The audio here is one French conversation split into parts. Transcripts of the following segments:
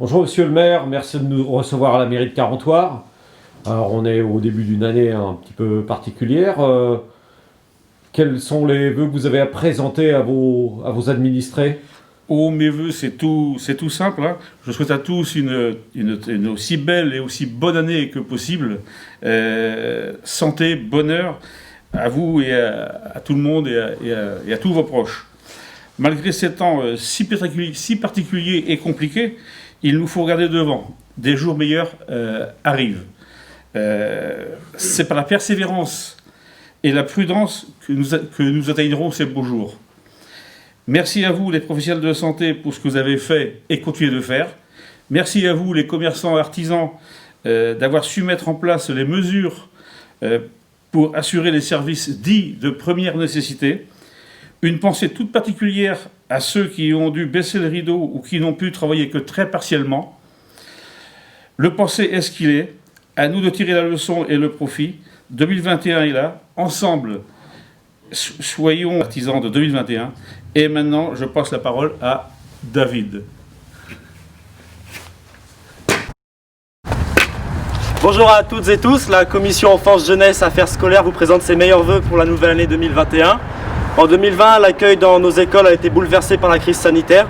Bonjour Monsieur le maire, merci de nous recevoir à la mairie de Carentoire. Alors on est au début d'une année un petit peu particulière. Quels sont les vœux que vous avez à présenter à vos administrés? Oh, mes voeux, c'est tout simple, hein. Je souhaite à tous une aussi belle et aussi bonne année que possible. Santé, bonheur à vous et à tout le monde et à tous vos proches. Malgré ces temps si particuliers et compliqués, il nous faut regarder devant. Des jours meilleurs arrivent. C'est par la persévérance et la prudence que nous atteindrons ces beaux jours. Merci à vous, les professionnels de santé, pour ce que vous avez fait et continuez de faire. Merci à vous, les commerçants et artisans, d'avoir su mettre en place les mesures pour assurer les services dits de première nécessité. Une pensée toute particulière à ceux qui ont dû baisser le rideau ou qui n'ont pu travailler que très partiellement. Le passé est ce qu'il est. À nous de tirer la leçon et le profit. 2021 est là. Ensemble, soyons artisans de 2021. Et maintenant, je passe la parole à David. Bonjour à toutes et tous, la commission enfance, jeunesse, affaires scolaires vous présente ses meilleurs vœux pour la nouvelle année 2021. En 2020, l'accueil dans nos écoles a été bouleversé par la crise sanitaire,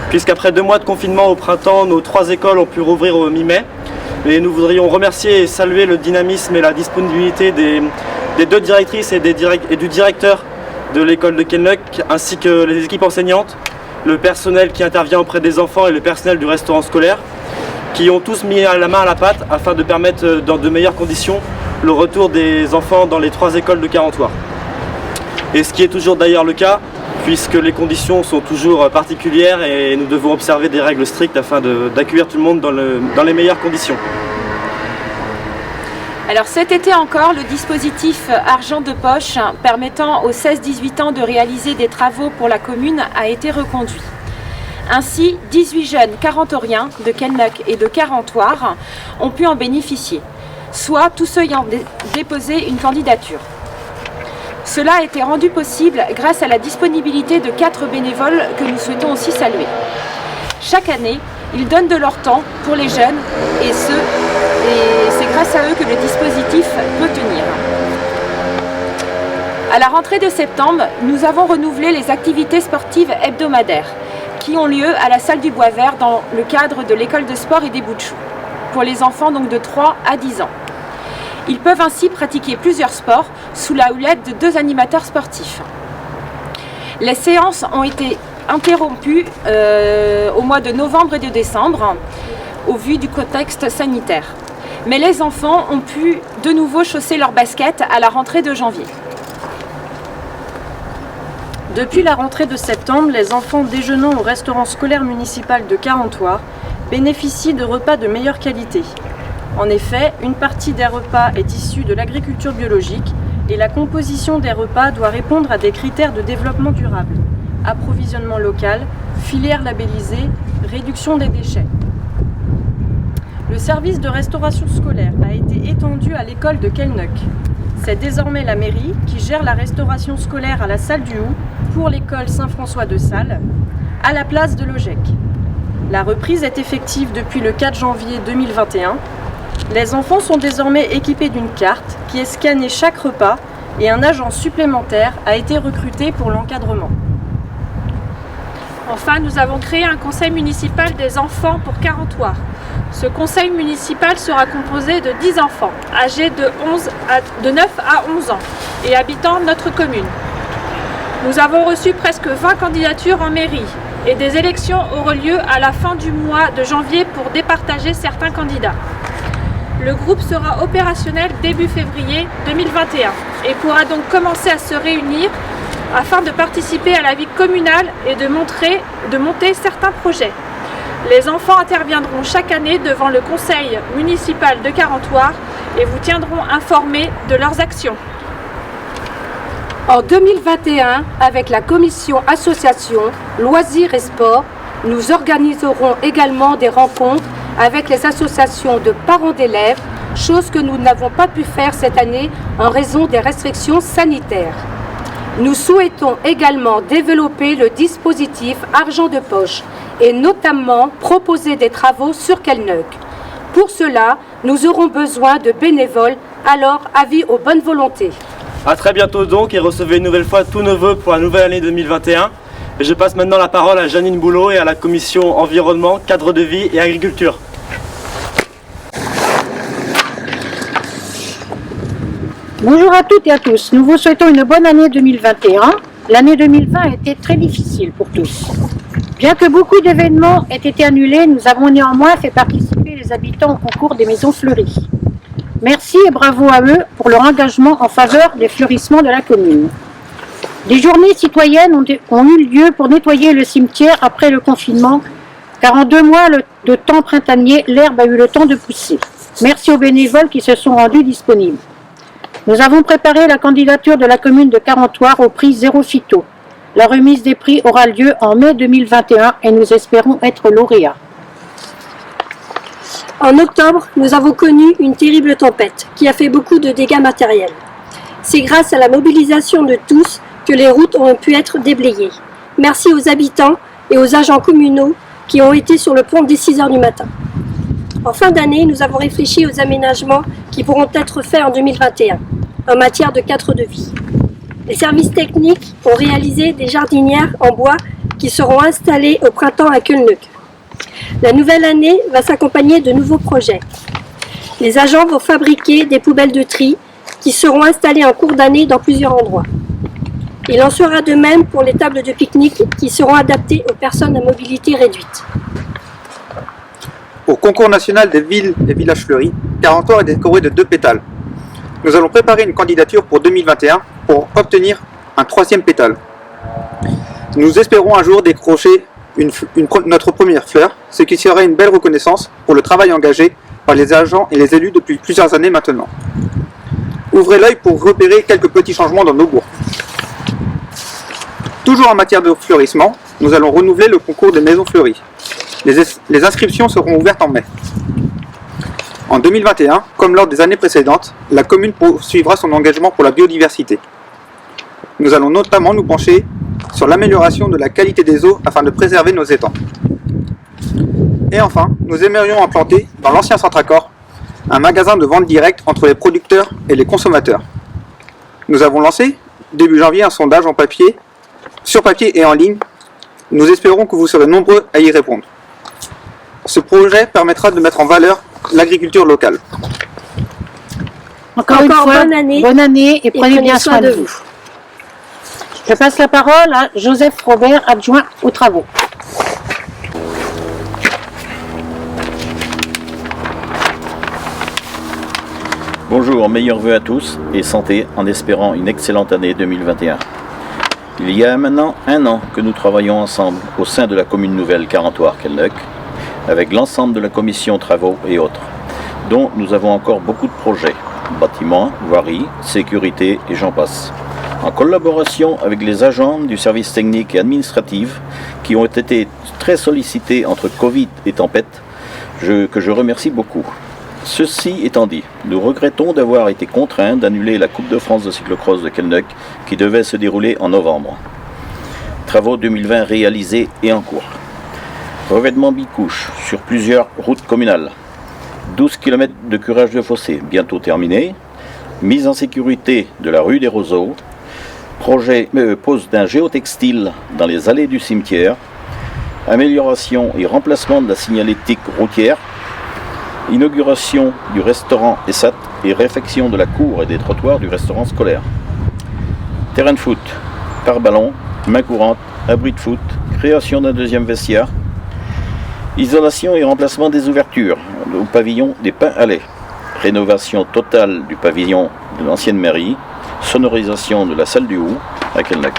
puisqu'après 2 mois de confinement au printemps, nos 3 écoles ont pu rouvrir au mi-mai. Et nous voudrions remercier et saluer le dynamisme et la disponibilité des 2 directrices et du directeur de l'école de Kenluck, ainsi que les équipes enseignantes, le personnel qui intervient auprès des enfants et le personnel du restaurant scolaire, qui ont tous mis la main à la pâte afin de permettre dans de meilleures conditions le retour des enfants dans les 3 écoles de Carentoire. Et ce qui est toujours d'ailleurs le cas, puisque les conditions sont toujours particulières et nous devons observer des règles strictes afin d'accueillir tout le monde dans les meilleures conditions. Alors cet été encore, le dispositif Argent de poche permettant aux 16-18 ans de réaliser des travaux pour la commune a été reconduit. Ainsi, 18 jeunes carentoriens de Kenluck et de Carentoire ont pu en bénéficier, soit tous ceux ayant déposé une candidature. Cela a été rendu possible grâce à la disponibilité de 4 bénévoles que nous souhaitons aussi saluer. Chaque année, ils donnent de leur temps pour les jeunes et c'est grâce à eux que le dispositif peut tenir. À la rentrée de septembre, nous avons renouvelé les activités sportives hebdomadaires qui ont lieu à la salle du Bois Vert dans le cadre de l'école de sport et des bouts de chou, pour les enfants donc de 3 à 10 ans. Ils peuvent ainsi pratiquer plusieurs sports sous la houlette de 2 animateurs sportifs. Les séances ont été interrompues au mois de novembre et de décembre au vu du contexte sanitaire. Mais les enfants ont pu de nouveau chausser leurs baskets à la rentrée de janvier. Depuis la rentrée de septembre, les enfants déjeunant au restaurant scolaire municipal de Carentoire bénéficient de repas de meilleure qualité. En effet, une partie des repas est issue de l'agriculture biologique et la composition des repas doit répondre à des critères de développement durable, approvisionnement local, filière labellisée, réduction des déchets. Le service de restauration scolaire a été étendu à l'école de Kenluck. C'est désormais la mairie qui gère la restauration scolaire à la salle du Houx pour l'école Saint-François de Sales, à la place de l'OGEC. La reprise est effective depuis le 4 janvier 2021. Les enfants sont désormais équipés d'une carte qui est scannée chaque repas et un agent supplémentaire a été recruté pour l'encadrement. Enfin, nous avons créé un conseil municipal des enfants pour Carentoire. Ce conseil municipal sera composé de 10 enfants, âgés de 9 à 11 ans et habitant notre commune. Nous avons reçu presque 20 candidatures en mairie et des élections auront lieu à la fin du mois de janvier pour départager certains candidats. Le groupe sera opérationnel début février 2021 et pourra donc commencer à se réunir afin de participer à la vie communale et de monter certains projets. Les enfants interviendront chaque année devant le conseil municipal de Carentoire et vous tiendront informés de leurs actions. En 2021, avec la commission association, loisirs et sport, nous organiserons également des rencontres avec les associations de parents d'élèves, chose que nous n'avons pas pu faire cette année en raison des restrictions sanitaires. Nous souhaitons également développer le dispositif Argent de poche et notamment proposer des travaux sur Kelnuck. Pour cela, nous aurons besoin de bénévoles, alors avis aux bonnes volontés. A très bientôt donc et recevez une nouvelle fois tous nos vœux pour la nouvelle année 2021. Et je passe maintenant la parole à Janine Boulot et à la commission environnement, cadre de vie et agriculture. Bonjour à toutes et à tous. Nous vous souhaitons une bonne année 2021. L'année 2020 a été très difficile pour tous. Bien que beaucoup d'événements aient été annulés, nous avons néanmoins fait participer les habitants au concours des maisons fleuries. Merci et bravo à eux pour leur engagement en faveur des fleurissements de la commune. Des journées citoyennes ont eu lieu pour nettoyer le cimetière après le confinement, car en 2 mois de temps printanier, l'herbe a eu le temps de pousser. Merci aux bénévoles qui se sont rendus disponibles. Nous avons préparé la candidature de la commune de Carentoire au prix Zéro Phyto. La remise des prix aura lieu en mai 2021 et nous espérons être lauréats. En octobre, nous avons connu une terrible tempête qui a fait beaucoup de dégâts matériels. C'est grâce à la mobilisation de tous que les routes ont pu être déblayées. Merci aux habitants et aux agents communaux qui ont été sur le pont dès 6 h du matin. En fin d'année, nous avons réfléchi aux aménagements qui pourront être faits en 2021 en matière de cadre de vie. Les services techniques ont réalisé des jardinières en bois qui seront installées au printemps à Kelnuck. La nouvelle année va s'accompagner de nouveaux projets. Les agents vont fabriquer des poubelles de tri qui seront installées en cours d'année dans plusieurs endroits. Il en sera de même pour les tables de pique-nique qui seront adaptées aux personnes à mobilité réduite. Au concours national des villes et villages fleuris, Carentoire est décoré de 2 pétales. Nous allons préparer une candidature pour 2021 pour obtenir un 3e pétale. Nous espérons un jour décrocher notre première fleur, ce qui serait une belle reconnaissance pour le travail engagé par les agents et les élus depuis plusieurs années maintenant. Ouvrez l'œil pour repérer quelques petits changements dans nos bourgs. Toujours en matière de fleurissement, nous allons renouveler le concours des maisons fleuries. Les inscriptions seront ouvertes en mai. En 2021, comme lors des années précédentes, la commune poursuivra son engagement pour la biodiversité. Nous allons notamment nous pencher sur l'amélioration de la qualité des eaux afin de préserver nos étangs. Et enfin, nous aimerions implanter, dans l'ancien Centracor, un magasin de vente directe entre les producteurs et les consommateurs. Nous avons lancé, début janvier, un sondage sur papier et en ligne. Nous espérons que vous serez nombreux à y répondre. Ce projet permettra de mettre en valeur l'agriculture locale. Encore une fois, bonne année et prenez bien soin de vous. Je passe la parole à Joseph Robert, adjoint aux travaux. Bonjour, meilleurs vœux à tous et santé en espérant une excellente année 2021. Il y a maintenant 1 an que nous travaillons ensemble au sein de la commune nouvelle Carentoire-Kelnuck avec l'ensemble de la commission travaux et autres, dont nous avons encore beaucoup de projets, bâtiments, voiries, sécurité et j'en passe. En collaboration avec les agents du service technique et administratif qui ont été très sollicités entre Covid et tempête, que je remercie beaucoup. Ceci étant dit, nous regrettons d'avoir été contraints d'annuler la Coupe de France de cyclocross de Kelnuck qui devait se dérouler en novembre. Travaux 2020 réalisés et en cours. Revêtement bicouche sur plusieurs routes communales. 12 km de curage de fossé bientôt terminé. Mise en sécurité de la rue des Roseaux. Pose d'un géotextile dans les allées du cimetière. Amélioration et remplacement de la signalétique routière. Inauguration du restaurant ESAT et réfection de la cour et des trottoirs du restaurant scolaire. Terrain de foot, par ballon, main courante, abri de foot, création d'un 2e vestiaire. Isolation et remplacement des ouvertures au pavillon des Pins Allais. Rénovation totale du pavillon de l'ancienne mairie. Sonorisation de la salle du Hou à Kelnuck.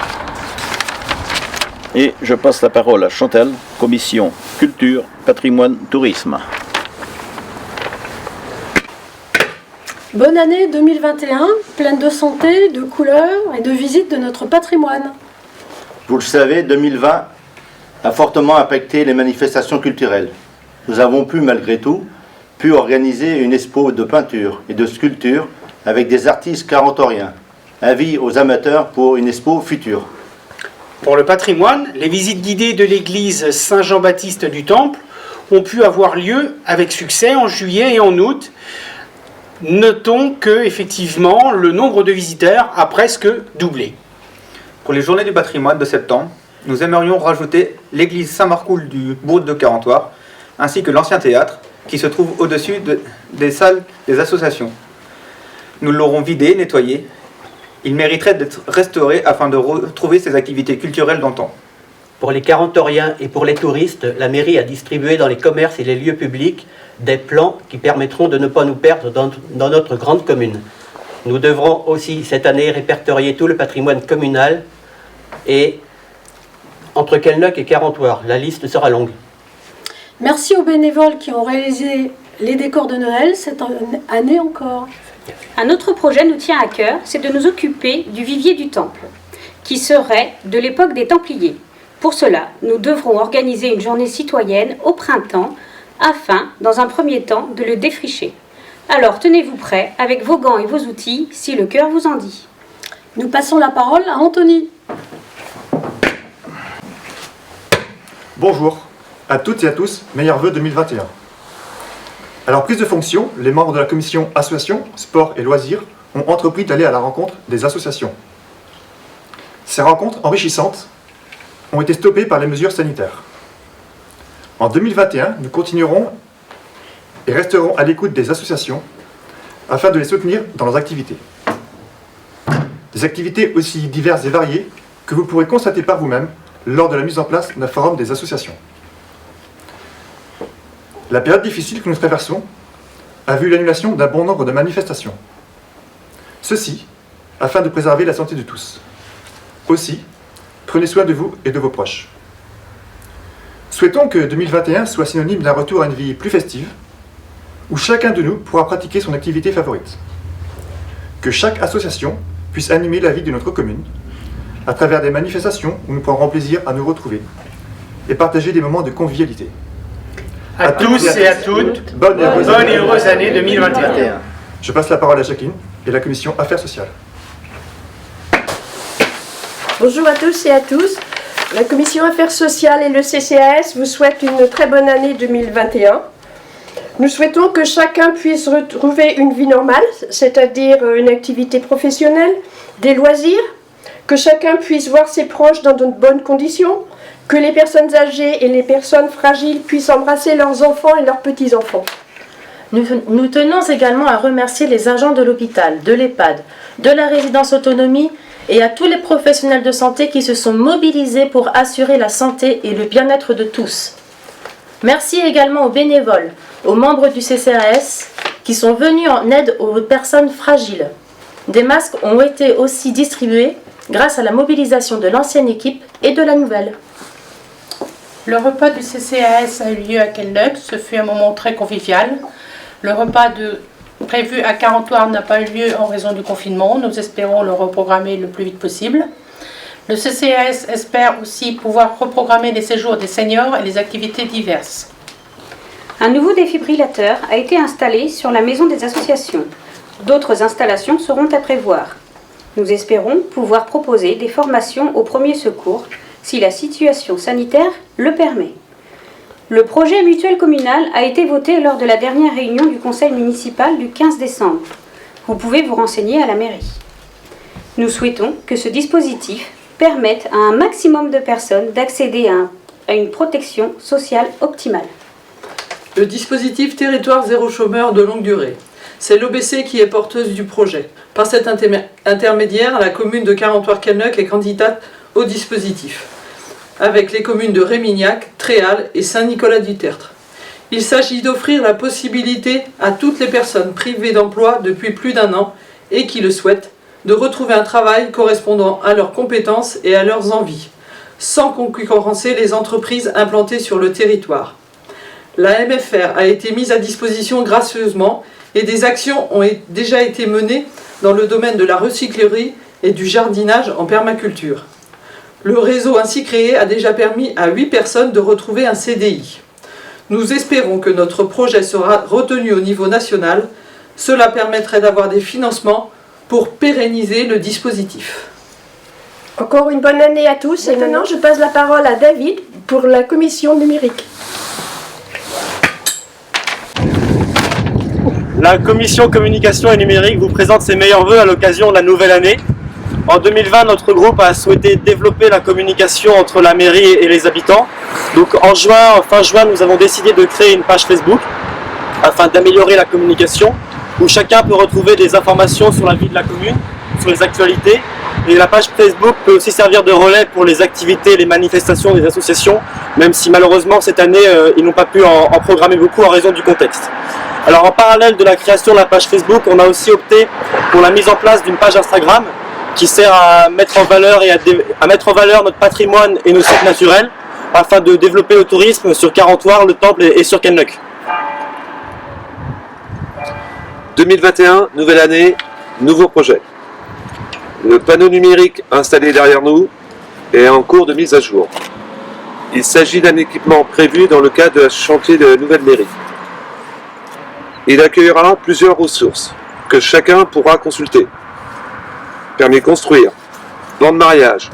Et je passe la parole à Chantal, commission culture, patrimoine, tourisme. Bonne année 2021, pleine de santé, de couleurs et de visites de notre patrimoine. Vous le savez, 2020 a fortement impacté les manifestations culturelles. Nous avons malgré tout, organiser une expo de peinture et de sculpture avec des artistes carentoriens. Avis aux amateurs pour une expo future. Pour le patrimoine, les visites guidées de l'église Saint-Jean-Baptiste du Temple ont pu avoir lieu avec succès en juillet et en août. Notons que, effectivement, le nombre de visiteurs a presque doublé. Pour les journées du patrimoine de septembre, nous aimerions rajouter l'église Saint-Marcoul du bourg de Carentoire, ainsi que l'ancien théâtre, qui se trouve au-dessus des salles des associations. Nous l'aurons vidé, nettoyé. Il mériterait d'être restauré afin de retrouver ses activités culturelles d'antan. Pour les Carentoriens et pour les touristes, la mairie a distribué dans les commerces et les lieux publics des plans qui permettront de ne pas nous perdre dans notre grande commune. Nous devrons aussi cette année répertorier tout le patrimoine communal et entre Quelneuc et Carentoire. La liste sera longue. Merci aux bénévoles qui ont réalisé les décors de Noël cette année encore. Un autre projet nous tient à cœur, c'est de nous occuper du vivier du temple, qui serait de l'époque des Templiers. Pour cela, nous devrons organiser une journée citoyenne au printemps, afin, dans un premier temps, de le défricher. Alors, tenez-vous prêts, avec vos gants et vos outils, si le cœur vous en dit. Nous passons la parole à Anthony. Bonjour à toutes et à tous, meilleurs vœux 2021. À leur prise de fonction, les membres de la commission Association, Sport et Loisirs ont entrepris d'aller à la rencontre des associations. Ces rencontres enrichissantes ont été stoppées par les mesures sanitaires. En 2021, nous continuerons et resterons à l'écoute des associations afin de les soutenir dans leurs activités. Des activités aussi diverses et variées que vous pourrez constater par vous-même lors de la mise en place d'un forum des associations. La période difficile que nous traversons a vu l'annulation d'un bon nombre de manifestations. Ceci afin de préserver la santé de tous. Aussi, prenez soin de vous et de vos proches. Souhaitons que 2021 soit synonyme d'un retour à une vie plus festive, où chacun de nous pourra pratiquer son activité favorite. Que chaque association puisse animer la vie de notre commune, à travers des manifestations où nous prendrons plaisir à nous retrouver et partager des moments de convivialité. À tous et à toutes, bonne et heureuse année 2021. Je passe la parole à Jacqueline et la commission Affaires sociales. Bonjour à tous et à tous. La commission Affaires sociales et le CCAS vous souhaitent une très bonne année 2021. Nous souhaitons que chacun puisse retrouver une vie normale, c'est-à-dire une activité professionnelle, des loisirs, que chacun puisse voir ses proches dans de bonnes conditions, que les personnes âgées et les personnes fragiles puissent embrasser leurs enfants et leurs petits-enfants. Nous tenons également à remercier les agents de l'hôpital, de l'EHPAD, de la résidence autonomie et à tous les professionnels de santé qui se sont mobilisés pour assurer la santé et le bien-être de tous. Merci également aux bénévoles, aux membres du CCAS qui sont venus en aide aux personnes fragiles. Des masques ont été aussi distribués grâce à la mobilisation de l'ancienne équipe et de la nouvelle. Le repas du CCAS a eu lieu à Quelneuc, ce fut un moment très convivial. Le repas prévu à Carentoire n'a pas eu lieu en raison du confinement. Nous espérons le reprogrammer le plus vite possible. Le CCAS espère aussi pouvoir reprogrammer les séjours des seniors et les activités diverses. Un nouveau défibrillateur a été installé sur la maison des associations. D'autres installations seront à prévoir. Nous espérons pouvoir proposer des formations aux premiers secours si la situation sanitaire le permet. Le projet mutuel communal a été voté lors de la dernière réunion du conseil municipal du 15 décembre. Vous pouvez vous renseigner à la mairie. Nous souhaitons que ce dispositif permette à un maximum de personnes d'accéder à une protection sociale optimale. Le dispositif Territoire zéro chômeur de longue durée. C'est l'OBC qui est porteuse du projet. Par cet intermédiaire, la commune de Carentoire-Quelneuc est candidate au dispositif, avec les communes de Rémignac, Tréal et Saint-Nicolas-du-Tertre. Il s'agit d'offrir la possibilité à toutes les personnes privées d'emploi depuis plus d'un an et qui le souhaitent de retrouver un travail correspondant à leurs compétences et à leurs envies, sans concurrencer les entreprises implantées sur le territoire. La MFR a été mise à disposition gracieusement et des actions ont déjà été menées dans le domaine de la recyclerie et du jardinage en permaculture. Le réseau ainsi créé a déjà permis à 8 personnes de retrouver un CDI. Nous espérons que notre projet sera retenu au niveau national. Cela permettrait d'avoir des financements pour pérenniser le dispositif. Encore une bonne année à tous. Et maintenant, je passe la parole à David pour la commission numérique. La commission communication et numérique vous présente ses meilleurs vœux à l'occasion de la nouvelle année. En 2020, notre groupe a souhaité développer la communication entre la mairie et les habitants. Donc fin juin, nous avons décidé de créer une page Facebook afin d'améliorer la communication où chacun peut retrouver des informations sur la vie de la commune, sur les actualités. Et la page Facebook peut aussi servir de relais pour les activités, les manifestations des associations, même si malheureusement cette année, ils n'ont pas pu en programmer beaucoup en raison du contexte. Alors en parallèle de la création de la page Facebook, on a aussi opté pour la mise en place d'une page Instagram qui sert à mettre en valeur notre patrimoine et nos sites naturels afin de développer le tourisme sur Carentoire, le Temple et sur Kenluck. 2021, nouvelle année, nouveau projet. Le panneau numérique installé derrière nous est en cours de mise à jour. Il s'agit d'un équipement prévu dans le cadre de chantier de la nouvelle mairie. Il accueillera plusieurs ressources que chacun pourra consulter. Permis de construire, plan de mariage,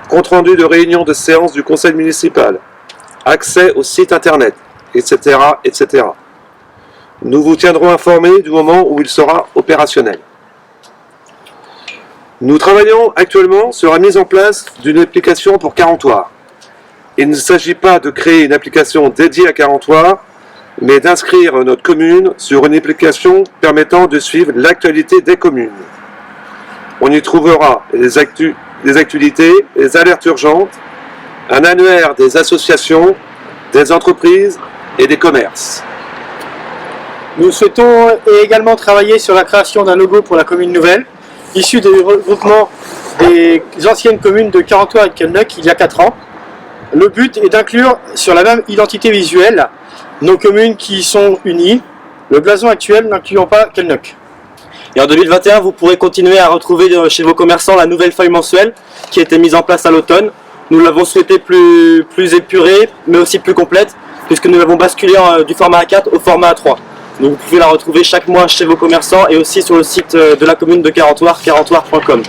compte rendu de réunion de séance du conseil municipal, accès au site internet, etc., etc. Nous vous tiendrons informés du moment où il sera opérationnel. Nous travaillons actuellement sur la mise en place d'une application pour Carentoire. Il ne s'agit pas de créer une application dédiée à Carentoire, mais d'inscrire notre commune sur une application permettant de suivre l'actualité des communes. On y trouvera les actualités, les alertes urgentes, un annuaire des associations, des entreprises et des commerces. Nous souhaitons également travailler sur la création d'un logo pour la commune nouvelle, issu du regroupement des anciennes communes de Carentoire et de Kenluck il y a 4 ans. Le but est d'inclure sur la même identité visuelle nos communes qui sont unies, le blason actuel n'incluant pas Kenluck. Et en 2021, vous pourrez continuer à retrouver chez vos commerçants la nouvelle feuille mensuelle qui a été mise en place à l'automne. Nous l'avons souhaité plus épurée, mais aussi plus complète, puisque nous l'avons basculé du format A4 au format A3. Donc vous pouvez la retrouver chaque mois chez vos commerçants et aussi sur le site de la commune de Carentoire, carentoire.com.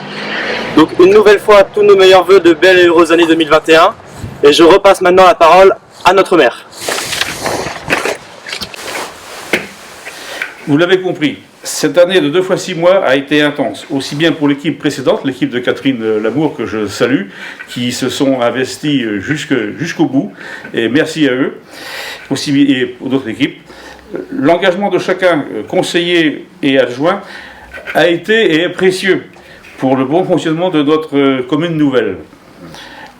Donc une nouvelle fois, tous nos meilleurs vœux de belles et heureuses années 2021. Et je repasse maintenant la parole à notre maire. Vous l'avez compris, cette année de 2 fois 6 mois a été intense, aussi bien pour l'équipe précédente, l'équipe de Catherine Lamour que je salue, qui se sont investis jusqu'au bout, et merci à eux, aussi et aux autres équipes. L'engagement de chacun, conseiller et adjoint, a été et est précieux pour le bon fonctionnement de notre commune nouvelle.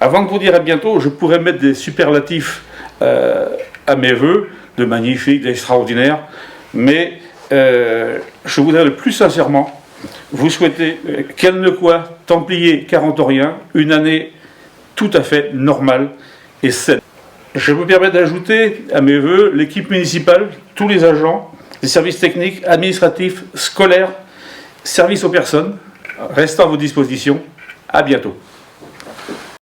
Avant de vous dire à bientôt, je pourrais mettre des superlatifs à mes vœux, de magnifiques, d'extraordinaires, mais je voudrais le plus sincèrement vous souhaiter Kenluckois, Templiers, Carentoriens, une année tout à fait normale et saine. Je me permets d'ajouter à mes vœux l'équipe municipale, tous les agents, les services techniques, administratifs, scolaires, services aux personnes, restant à vos dispositions. À bientôt.